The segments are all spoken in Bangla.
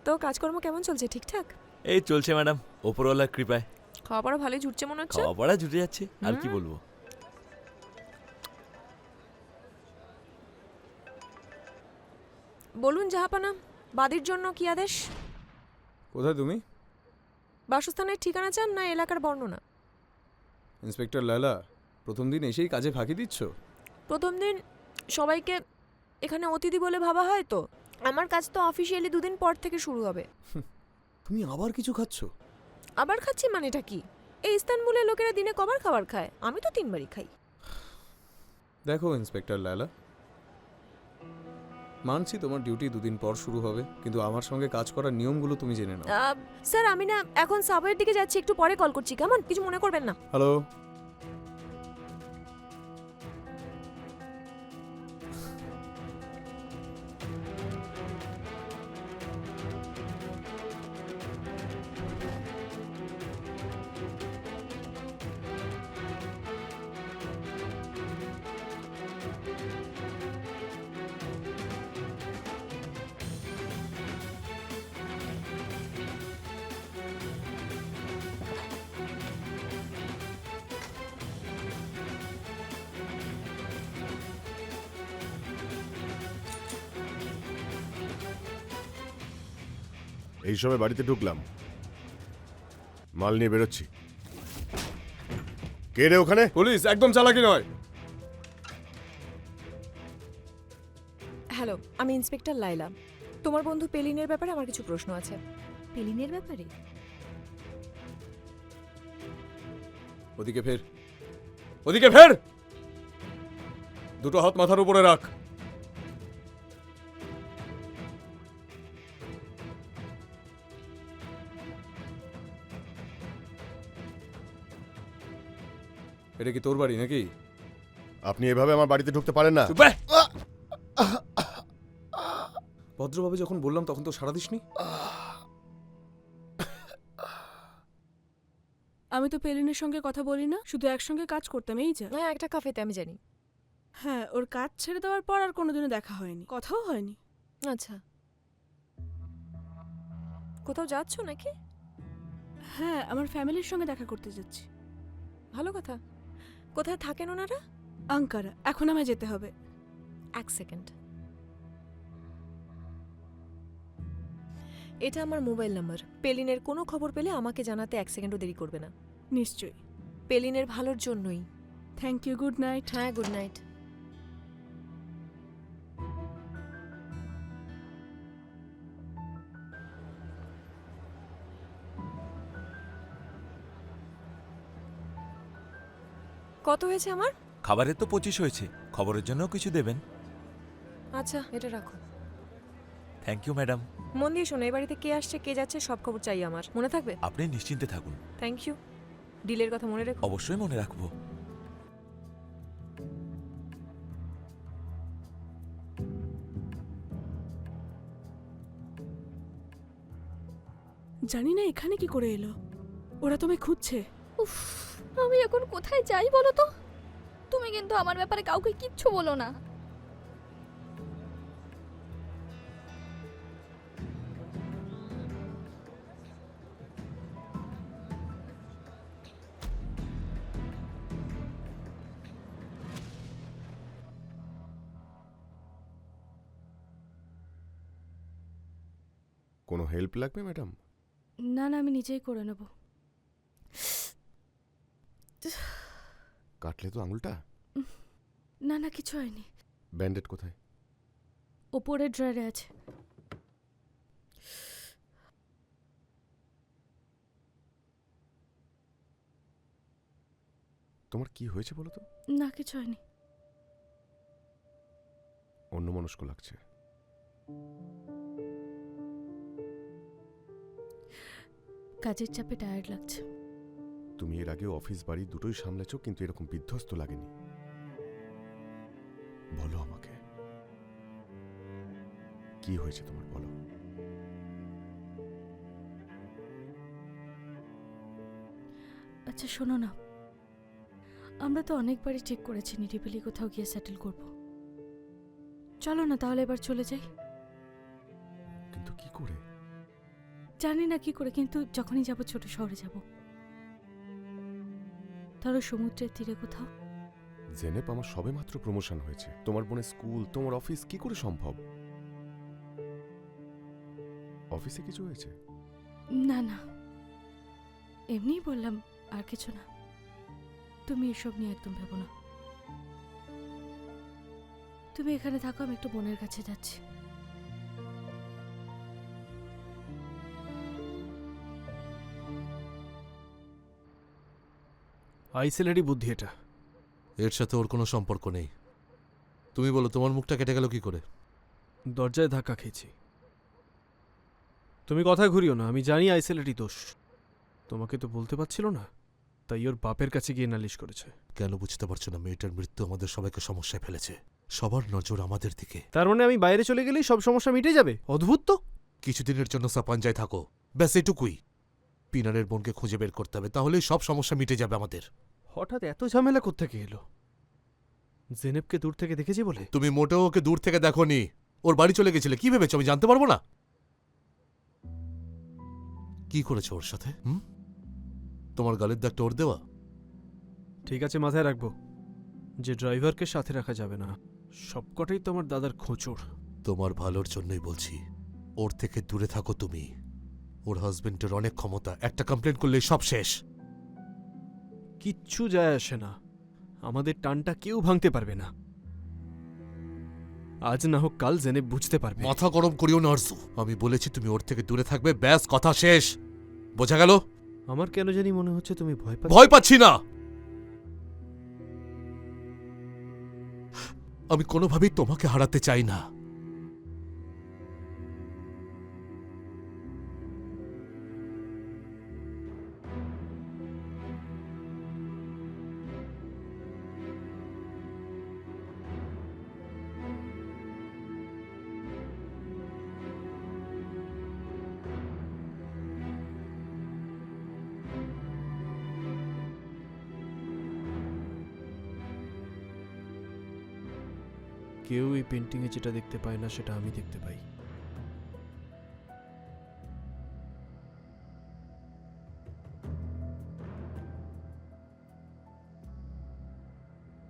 তো কাজকর্ম কেমন চলছে? ঠিকঠাক? এই চলছে ম্যাডাম, ওপরওয়ালার কৃপায়। খাওয়া পড়া ভালোই জুটছে মনে হচ্ছে। খাওয়া পড়া জুটে যাচ্ছে, আর কি বলবো। বলুন জাহাপানা, বাদীর জন্য কি আদেশ? কোথায় তুমি? বাসস্থানের ঠিকানা চান না এলাকার বর্ণনা? ইন্সপেক্টর লায়লা, প্রথম দিন এসেই কাজে ফাঁকি দিচ্ছ? প্রথম দিন সবাইকে এখানে অতিথি বলে ভাবা হয় তো। আমার কাজ তো অফিসিয়ালি 2 দিন পর থেকে শুরু হবে। তুমি আবার কিছু খাচ্ছ? আবার খাচ্ছি মানেটা কি? এই ইস্তানবুলের লোকেরা দিনে কবার খাবার খায়? আমি তো 3 বারই খাই। দেখো ইন্সপেক্টর লায়লা, মানছি তোমার ডিউটি 2 দিন পর শুরু হবে, কিন্তু আমার সঙ্গে কাজ করার নিয়মগুলো তুমি জেনে নাও। স্যার আমি না এখন সাবওয়ের দিকে যাচ্ছি, একটু পরে কল করছি, কেমন? কিছু মনে করবেন না। হ্যালো। এই সময় বাড়িতে ঢুকলাম, মাল নিয়ে বেরোচ্ছি। কে রে ওখানে? পুলিশ, একদম চালাকি নয়। হ্যালো, আমি ইন্সপেক্টর লাইলা। তোমার বন্ধু পেলিনের ব্যাপারে আমার কিছু প্রশ্ন আছে। পেলিনের ব্যাপারে? ওদিকে ফের, ওদিকে ফের। দুটো হাত মাথার উপরে রাখ। এটা কি তোর বাড়ি নাকি? আপনি এভাবে আমার বাড়িতে ঢুকতে পারেন না। চুপ বে! ভদ্রভাবে যখন বললাম তখন তো সাড়া দিসনি। আমি তো পেলিনের সঙ্গে কথা বলি না, শুধু একসঙ্গে কাজ করতাম, এই যা। হ্যাঁ, একটা কাফেতে, আমি জানি। হ্যাঁ, ওর কাজ ছেড়ে দেওয়ার পর আর কোনোদিনও দেখা হয়নি, কথাও হয়নি। আচ্ছা, কোথাও যাচ্ছ নাকি? হ্যাঁ, আমার ফ্যামিলির সঙ্গে দেখা করতে যাচ্ছি। ভালো কথা। কোথায় থাকেন ওনারা? আঙ্কারা। এখন আমায় যেতে হবে। 1 সেকেন্ড। এটা আমার মোবাইল নাম্বার। পেলিনের কোনো খবর পেলে আমাকে জানাতে 1 সেকেন্ডও দেরি করবে না। নিশ্চয়ই। পেলিনের ভালোর জন্যই। Thank you, good night. হ্যাঁ, গুড নাইট। কত হয়েছে আমার? খাবারের তো 25 হয়েছে, খবরের জন্য কিছু দেবেন? আচ্ছা, এটা রাখো। Thank you madam. মন দিয়ে শোনো, এই বাড়িতে কে আসছে কে যাচ্ছে সব খবর চাই আমার। মনে থাকবে? আপনি নিশ্চিন্তে থাকুন। Thank you. ডিলের কথা মনে রেখো। অবশ্যই মনে রাখবো। জানি না এখানে কি করে এলো। ওরা তোমায় খুঁজছে। উফ, আমি এখন কোথায় যাই বলো তো? তুমি কিন্তু আমার ব্যাপারে কাউকে কিচ্ছু বলো না। কোনো হেল্প লাগবে ম্যাডাম? না না, আমি নিজেই করে নেব। কাটলে তো আঙুলটা? না না, কিছু হয়নি। ব্যান্ডেড কোথায়? ওপরের ড্রয়ারে আছে। তোমার কি হয়েছে বলো তো? না, কিছু হয়নি। অন্যমনস্ক লাগছে। কাজের চাপে টায়ার্ড লাগছে। তুমি এর আগে অফিস বাড়ি দুটোই সামলেছো, কিন্তু এরকম বিধ্বস্ত লাগেনি। বলো আমাকে, কি হয়েছে তোমার, বলো। আচ্ছা শোনো না, আমরা তো অনেকবারই ঠিক করেছি নিরিবিলি কোথাও গিয়ে সেটেল করব। চলো না তাহলে এবার চলে যাই। কিন্তু করে? জানি না কি করে, কিন্তু যখনই যাব ছোট শহরে যাব, ধরো সমুদ্রের তীরে কোথাও। জেনেপ, আমার সবেমাত্র প্রমোশন হয়েছে। তোমার বোনের স্কুল, তোমার অফিস, কি করে সম্ভব? অফিসে কিছু হয়েছে? না না, এমনিই বললাম, আর কিছু না। তুমি এসব নিয়ে একদম ভেবো না। তুমি এখানে থাকো, আমি একটু বোনের কাছে যাচ্ছি। আইসেলেরই বুদ্ধি এটা। এর সাথে ওর কোনো সম্পর্ক নেই। তুমি বলো, তোমার মুখটা কেটে গেল কি করে? দরজায় ধাক্কা খেয়েছি। তুমি কথায় ঘুরিও না, আমি জানি আইসেলেরই দোষ। তোমাকে তো বলতে পারছিল না, তাই ওর বাপের কাছে গিয়ে নালিশ করেছে। কেন বুঝতে পারছো না? মেয়েটার মৃত্যু আমাদের সবাইকে সমস্যায় ফেলেছে। সবার নজর আমাদের দিকে। তার মানে আমি বাইরে চলে গেলেই সব সমস্যা মিটে যাবে? অদ্ভুত তো। কিছুদিনের জন্য সাপাঞ্জায় থাকো, ব্যাস এটুকুই। পিনারের বোনকে খুঁজে বের করতে হবে, তাহলেই সব সমস্যা মিটে যাবে আমাদের। হঠাৎ এত ঝামেলা কোত্থেকে এলো? জেনেবকে দূর থেকে দেখেছি বলে? তুমি মোটেও ওকে দূর থেকে দেখোনি। ওর বাড়ি চলে গেছিলে, কি ভেবেছো আমি জানতে পারবো না? কি করেছো ওর সাথে? তোমার গালের দাগটা ওর দেওয়া? ঠিক আছে, মাথায় রাখবো যে ড্রাইভারকে সাথে রাখা যাবে না। সবকটাই তো আমার দাদার খোঁচড়। তোমার ভালোর জন্যই বলছি, ওর থেকে দূরে থাকো তুমি। ওর হাজবেন্ডের অনেক ক্ষমতা, একটা কমপ্লেন করলেই সব শেষ। কিচ্ছু যায় আসে না, আমাদের টানটা কেউ ভাঙতে পারবে না। আজ না হোক কাল জেনেব বুঝতে পারবে। মাথা গরম করিও না আরজু। আমি বলেছি তুমি ওর থেকে দূরে থাকবে, ব্যাস কথা শেষ। বোঝা গেল? আমার কেন জানি মনে হচ্ছে তুমি ভয় পাচ্ছ। ভয় পাচ্ছি না। আমি কোনোভাবেই তোমাকে হারাতে চাই না। কেউ এই পেন্টিংয়ে যেটা দেখতে পায় না সেটা আমি দেখতে পাই।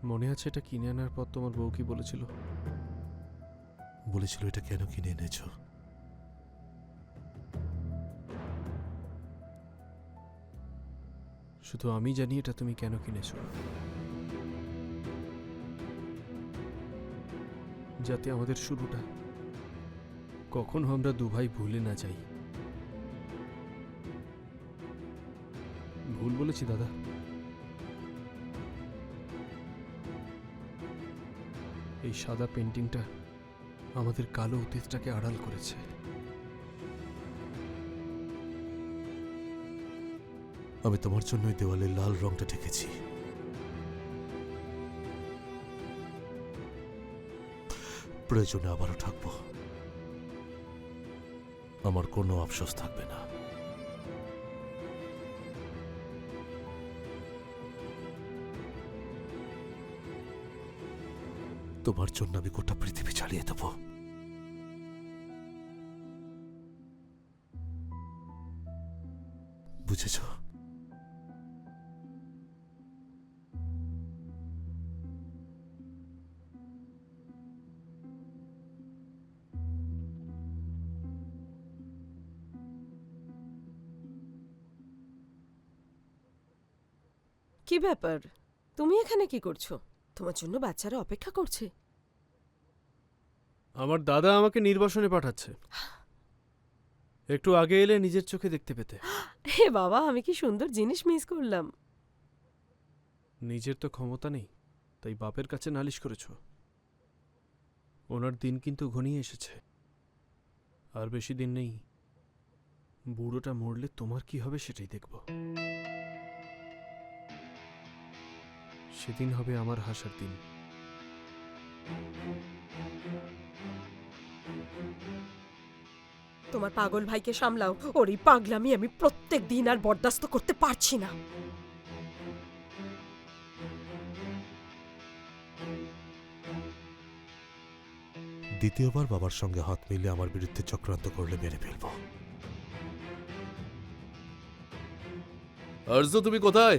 মনে আছে এটা কিনে আনার পর তোমার বউ কি বলেছিল? বলেছিল এটা কেন কিনে এনেছো? শুধু আমি জানি এটা তুমি কেন কিনেছো। যাতে আমাদের শুরুটা কখনো আমরা দুভাই ভুলে না যাই। ভুল বলেছি দাদা? এই সাদা পেন্টিংটা আমাদের কালো অতীতটাকে আড়াল করেছে। আমি তোমার জন্যই দেওয়ালে লাল রংটা ঠেকেছি। প্রয়োজনে আবারও থাকবো, আমার কোনো আফসোস থাকবে না। তোমার জন্য আমি গোটা পৃথিবী চালিয়ে দেব। বুঝেছ? কি ব্যাপার, তুমি এখানে কি করছো? তোমার জন্য বাচ্চারা অপেক্ষা করছে। আমার দাদা আমাকে নির্বাসনে পাঠাচ্ছে। একটু আগে এলে নিজের চোখে দেখতে পেতে। হে বাবা, আমি কি সুন্দর জিনিস মিস করলাম। নিজের তো ক্ষমতা নেই, তাই বাপের কাছে নালিশ করেছ। ওনার দিন কিন্তু ঘনিয়ে এসেছে, আর বেশি দিন নেই। বুড়োটা মরলে তোমার কি হবে সেটাই দেখব। সেদিন হবে আমার হাসার দিন। তোমার পাগল ভাইকে সামলাও, ওর এই পাগলামি আমি প্রত্যেক দিন আর বরদাস্ত করতে পারছি না। দ্বিতীয়বার বাবার সঙ্গে হাত মিলিয়ে আমার বিরুদ্ধে চক্রান্ত করলে মেরে ফেলবো। আরজু তুমি কোথায়?